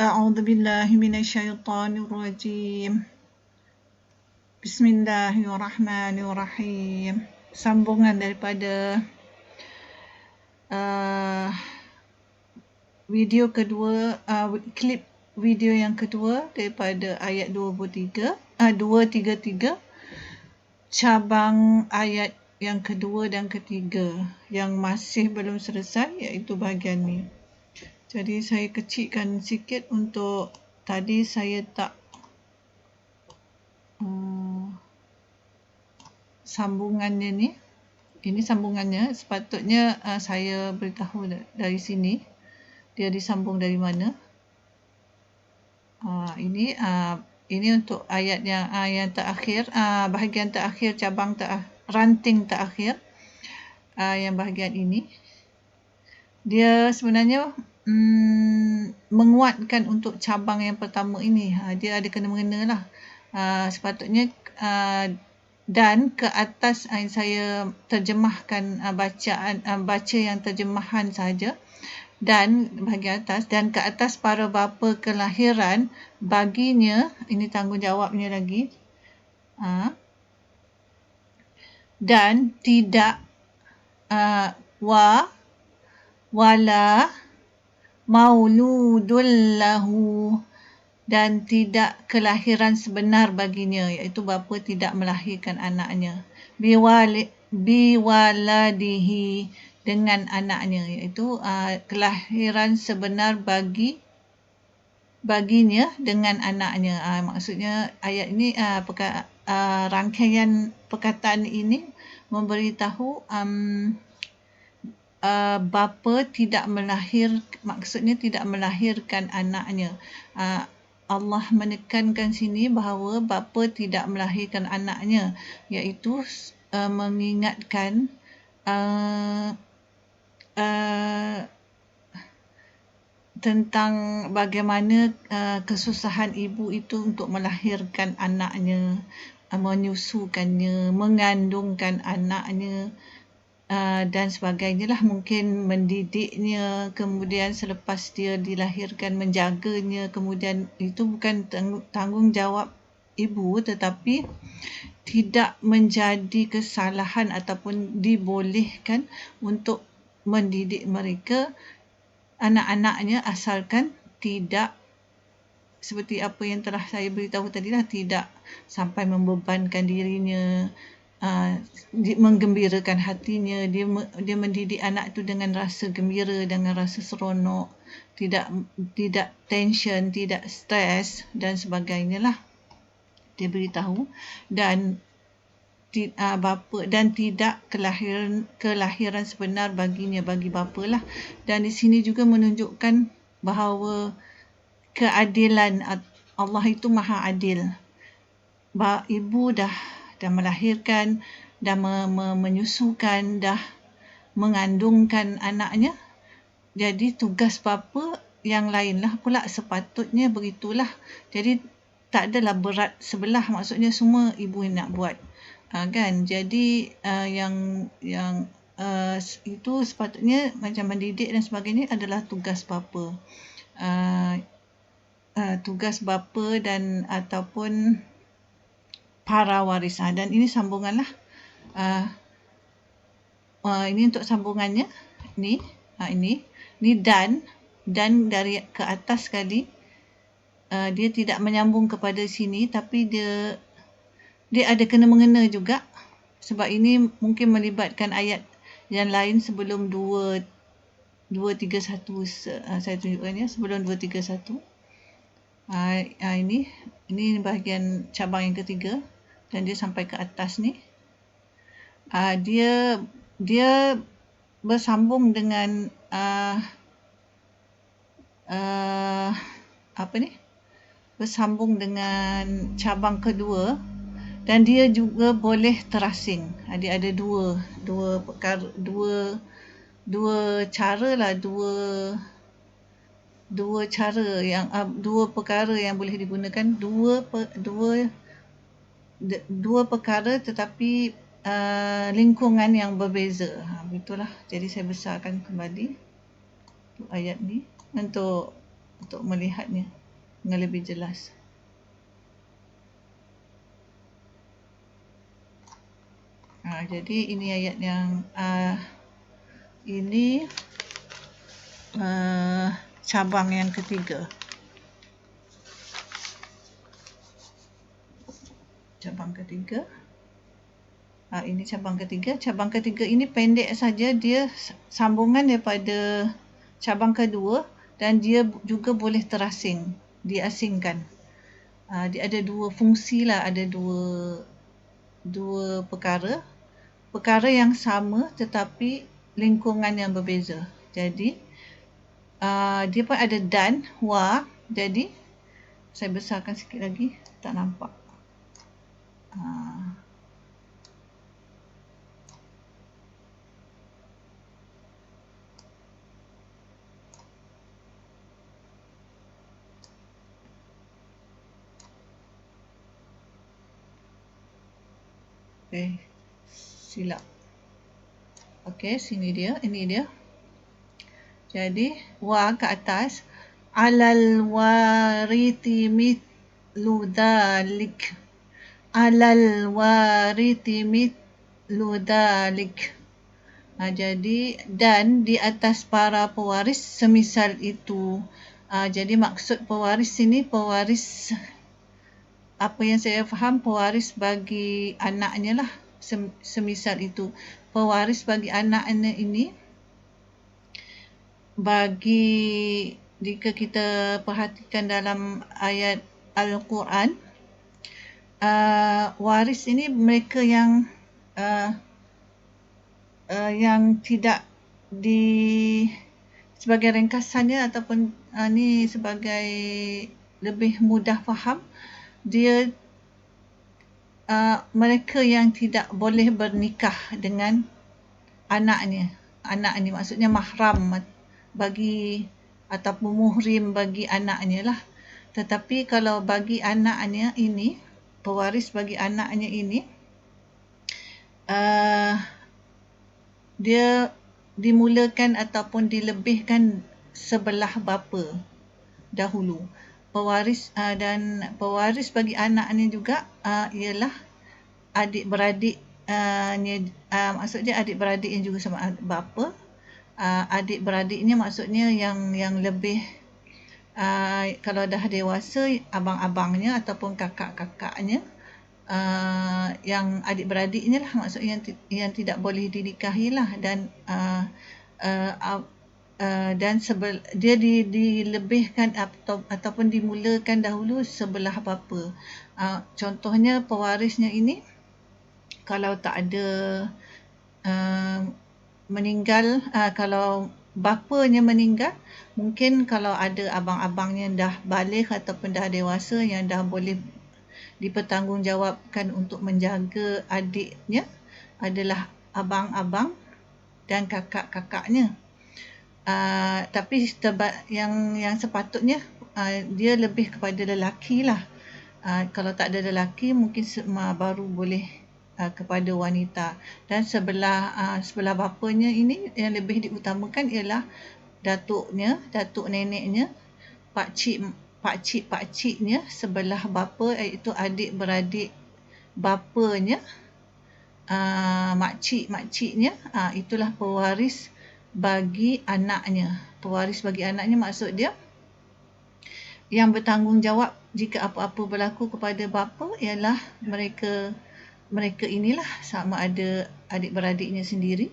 أعوذ بالله من الشيطان الرجيم. Bismillahirrahmanirrahim. Sambungan daripada video kedua, klip video yang kedua daripada ayat 233, cabang ayat yang kedua dan ketiga yang masih belum selesai, iaitu bahagian ni. Jadi saya kecilkan sikit untuk tadi saya tak sambungannya ni. Ini sambungannya, sepatutnya saya beritahu dari sini dia disambung dari mana. Ini untuk ayat yang terakhir, bahagian terakhir, cabang ranting terakhir, yang bahagian ini dia sebenarnya menguatkan untuk cabang yang pertama ini. Dia ada kena-mengena lah. Sepatutnya dan ke atas, saya terjemahkan baca yang terjemahan saja, dan bahagian atas, dan ke atas para bapa kelahiran baginya, ini tanggungjawabnya lagi, dan tidak wala mauludul lahu, dan tidak kelahiran sebenar baginya, iaitu bapa tidak melahirkan anaknya, biwaladihi, dengan anaknya, iaitu kelahiran sebenar baginya dengan anaknya. Maksudnya ayat ini, rangkaian perkataan ini memberitahu bapa tidak maksudnya tidak melahirkan anaknya. Allah menekankan sini bahawa bapa tidak melahirkan anaknya, iaitu mengingatkan tentang bagaimana kesusahan ibu itu untuk melahirkan anaknya, menyusukannya, mengandungkan anaknya, dan sebagainya lah, mungkin mendidiknya, kemudian selepas dia dilahirkan menjaganya, kemudian itu bukan tanggungjawab ibu, tetapi tidak menjadi kesalahan ataupun dibolehkan untuk mendidik mereka, anak-anaknya, asalkan tidak seperti apa yang telah saya beritahu tadi lah, tidak sampai membebankan dirinya, menggembirakan hatinya, dia mendidik anak itu dengan rasa gembira, dengan rasa seronok, tidak tension, tidak stres dan sebagainya lah, dia beritahu. Dan bapa, dan tidak kelahiran sebenar baginya, bagi bapa lah. Dan di sini juga menunjukkan bahawa keadilan Allah itu maha adil. Ibu dah melahirkan, dah menyusukan, dah mengandungkan anaknya, jadi tugas bapa yang lainlah pula, sepatutnya begitulah. Jadi tak adalah berat sebelah, maksudnya semua ibu nak buat, kan. Jadi yang itu sepatutnya macam mendidik dan sebagainya adalah tugas bapa, tugas bapa dan ataupun para waris. Dan ini sambungan lah, ini untuk sambungannya ni, ini dan dari ke atas sekali, dia tidak menyambung kepada sini, tapi dia ada kena-mengena juga, sebab ini mungkin melibatkan ayat yang lain sebelum 231. Saya tunjukkan ya, sebelum 231. Ini bahagian cabang yang ketiga, dan dia sampai ke atas ni. Dia bersambung dengan bersambung dengan cabang kedua, dan dia juga boleh terasing. Dia ada dua perkara yang boleh digunakan, dua perkara tetapi lingkungan yang berbeza. Begitulah. Jadi saya besarkan kembali untuk ayat ni, untuk untuk melihatnya dengan lebih jelas. Jadi ini ayat yang ini cabang yang ketiga. Cabang ketiga. Ini cabang ketiga. Cabang ketiga ini pendek saja, dia sambungan daripada cabang kedua dan dia juga boleh terasing, diasingkan. Dia ada dua fungsi lah, ada dua perkara. Perkara yang sama tetapi lingkungan yang berbeza. Jadi dia pun ada dan, wa. Jadi saya besarkan sikit lagi, tak nampak. Silap. Sini dia, ini dia. Jadi wa ke atas, alal warithi mithlu dhalik. Alal warithi mithlu dhalik. Jadi dan di atas para pewaris semisal itu. Jadi maksud pewaris sini, pewaris apa yang saya faham, pewaris bagi anaknya lah, semisal itu. Pewaris bagi anaknya ini, jika kita perhatikan dalam ayat Al-Quran, waris ini mereka yang tidak sebagai ringkasannya ataupun ni sebagai lebih mudah faham, dia mereka yang tidak boleh bernikah dengan anaknya. Anak ni maksudnya mahram bagi ataupun muhrim bagi anaknya lah. Tetapi kalau bagi anaknya ini, pewaris bagi anaknya ini, dia dimulakan ataupun dilebihkan sebelah bapa dahulu. Pewaris dan pewaris bagi anaknya juga ialah adik-beradik, maksudnya adik-beradiknya juga sama bapa. Adik-beradiknya maksudnya yang lebih, kalau dah dewasa, abang-abangnya ataupun kakak-kakaknya, yang adik-beradiknya lah maksudnya yang tidak boleh dinikahi lah. Dan dia dilebihkan ataupun dimulakan dahulu sebelah bapa. Contohnya pewarisnya ini, kalau tak ada meninggal, kalau bapanya meninggal, mungkin kalau ada abang-abangnya dah balik ataupun dah dewasa yang dah boleh dipertanggungjawabkan untuk menjaga adiknya, adalah abang-abang dan kakak-kakaknya. Tapi yang sepatutnya dia lebih kepada lelaki lah. Kalau tak ada lelaki, mungkin baru boleh kepada wanita. Dan sebelah bapanya ini yang lebih diutamakan ialah datuknya, datuk neneknya, pakciknya sebelah bapa, iaitu adik-beradik bapanya, makciknya, itulah pewaris bagi anaknya. Pewaris bagi anaknya maksud dia yang bertanggungjawab jika apa-apa berlaku kepada bapa ialah mereka inilah, sama ada adik-beradiknya sendiri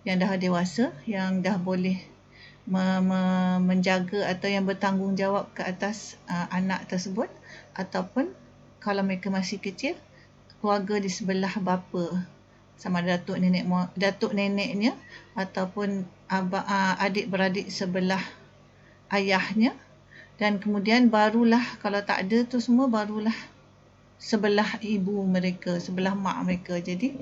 yang dah dewasa, yang dah boleh menjaga atau yang bertanggungjawab ke atas anak tersebut, ataupun kalau mereka masih kecil, keluarga di sebelah bapa, sama ada datuk neneknya ataupun adik-beradik sebelah ayahnya. Dan kemudian barulah, kalau tak ada tu semua, barulah sebelah ibu mereka, sebelah mak mereka. Jadi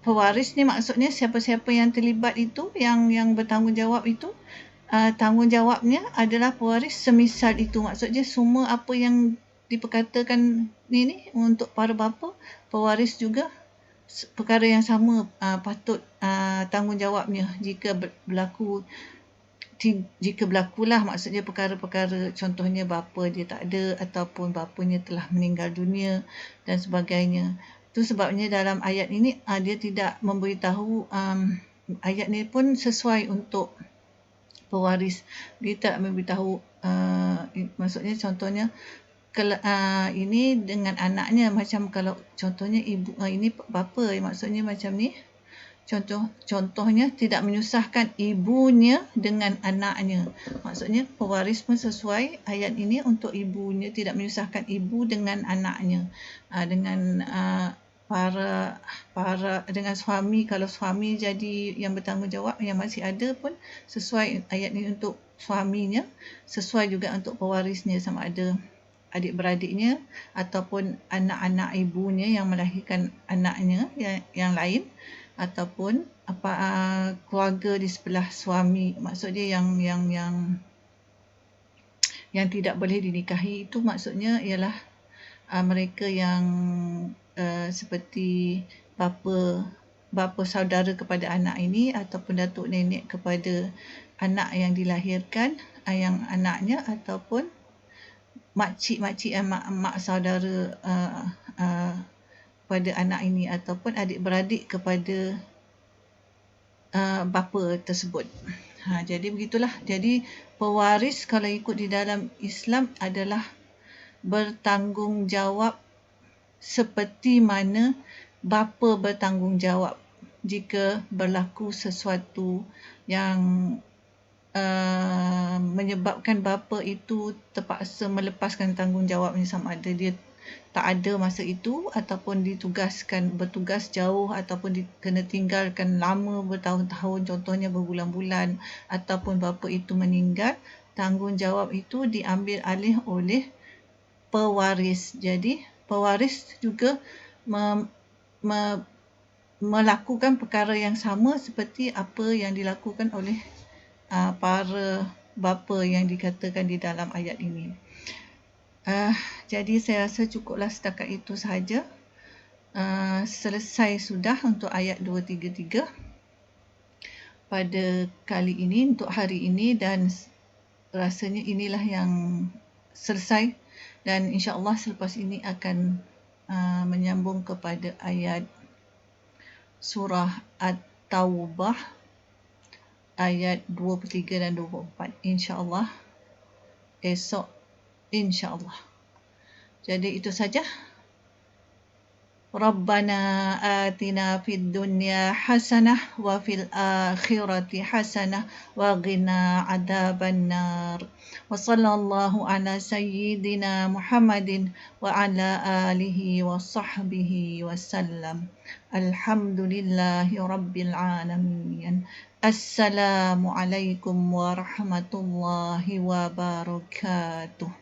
pewaris ni maksudnya siapa-siapa yang terlibat itu, yang bertanggungjawab itu, tanggungjawabnya adalah pewaris semisal itu. Maksudnya semua apa yang diperkatakan ni untuk para bapa, pewaris juga perkara yang sama patut tanggungjawabnya jika berlaku jika berlakulah, maksudnya perkara-perkara, contohnya bapa dia tak ada ataupun bapanya telah meninggal dunia dan sebagainya. Itu sebabnya dalam ayat ini dia tidak memberitahu, ayat ni pun sesuai untuk pewaris. Dia tak memberitahu, maksudnya contohnya kalau ini dengan anaknya, macam kalau contohnya ibu, ini bapa, maksudnya macam ni. Contohnya tidak menyusahkan ibunya dengan anaknya. Maksudnya pewaris pun sesuai ayat ini untuk ibunya, tidak menyusahkan ibu dengan anaknya. Dengan dengan suami, kalau suami jadi yang bertanggungjawab, yang masih ada pun sesuai ayat ini untuk suaminya, sesuai juga untuk pewarisnya, sama ada adik-beradiknya ataupun anak-anak ibunya yang melahirkan anaknya yang lain, ataupun keluarga di sebelah suami. Maksudnya yang tidak boleh dinikahi, itu maksudnya ialah mereka yang seperti bapa saudara kepada anak ini, ataupun datuk nenek kepada anak yang dilahirkan, yang anaknya, ataupun makcik-makcik, mak saudara pada anak ini, ataupun adik-beradik kepada bapa tersebut. Jadi begitulah. Jadi pewaris kalau ikut di dalam Islam adalah bertanggungjawab seperti mana bapa bertanggungjawab jika berlaku sesuatu yang menyebabkan bapa itu terpaksa melepaskan tanggungjawabnya, sama ada dia tak ada masa itu, ataupun bertugas jauh, ataupun kena tinggalkan lama bertahun-tahun, contohnya berbulan-bulan, ataupun bapa itu meninggal. Tanggungjawab itu diambil alih oleh pewaris. Jadi pewaris juga melakukan perkara yang sama seperti apa yang dilakukan oleh para bapa yang dikatakan di dalam ayat ini. Jadi saya rasa cukuplah setakat itu sahaja. Selesai sudah untuk ayat 233 pada kali ini, untuk hari ini, dan rasanya inilah yang selesai, dan insya-Allah selepas ini akan menyambung kepada ayat surah At-Taubah ayat 23 dan 24, insya-Allah esok, insya-Allah. Jadi itu saja. Rabbana atina fid dunya hasanah wa fil akhirati hasanah wa qina adzabannar. Wa sallallahu ala sayyidina Muhammadin wa ala alihi wa sahbihi wasallam. Alhamdulillahi rabbil alamin. Assalamualaikum warahmatullahi wabarakatuh.